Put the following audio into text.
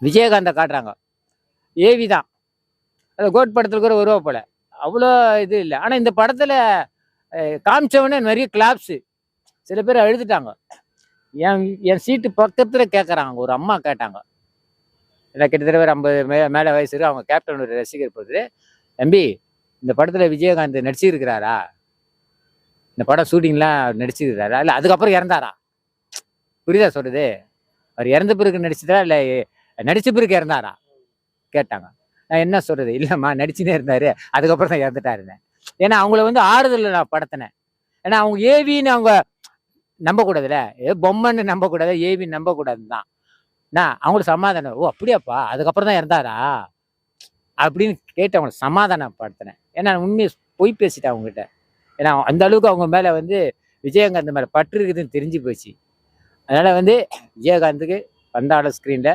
விஜயகாந்தை காட்டுறாங்க. ஏவி தான் அந்த கோட் படத்தில் கூட வருவா போல. அவ்வளோ இது இல்லை. ஆனால் இந்த படத்தில் காமிச்சவொடனே நிறைய கிளாப்ஸு. சில பேர் அழுதுட்டாங்க. என் என் சீட்டு பக்கத்தில் கேட்குறாங்க. ஒரு அம்மா கேட்டாங்க. இல்லை கிட்டத்தட்ட ஒரு 50 மேலே வயசு இருக்கு. அவங்க கேப்டன் ஒரு ரசிகர் போகுது. தம்பி, இந்த படத்தில் விஜயகாந்த் நடிச்சிருக்கிறாரா? இந்த படம் ஷூட்டிங்லாம் நடிச்சிருக்கிறாரா? இல்லை அதுக்கப்புறம் இறந்தாரா? புரியுதா சொல்றது? அவர் இறந்த பிறகு நடிச்சதா இல்லை நடிச்ச பிறகு இறந்தாரா கேட்டாங்க. நான் என்ன சொல்றது? இல்லைம்மா, நடிச்சுனே இருந்தாரு, அதுக்கப்புறம் தான் இறந்துட்டாருன்னு. ஏன்னா அவங்கள வந்து ஆறுதல் நான் படுத்தினேன். ஏன்னா அவங்க ஏவின்னு அவங்க நம்பக்கூடாதுல்ல. பொம்மைன்னு நம்பக்கூடாது, ஏவின்னு நம்பக்கூடாதுன்னு தான் நான் அவங்களுக்கு சமாதானம். ஓ அப்படியாப்பா, அதுக்கப்புறம் தான் இறந்தாரா அப்படின்னு கேட்டு அவங்களை சமாதானப்படுத்தினேன். ஏன்னா உண்மையை பொய் பேசிட்டேன் அவங்ககிட்ட. ஏன்னா அந்த அளவுக்கு அவங்க மேலே வந்து விஜயகாந்த் மேலே பற்று இருக்குதுன்னு தெரிஞ்சு போச்சு. அதனால் வந்து விஜயகாந்துக்கு வந்தாலும் ஸ்க்ரீனில்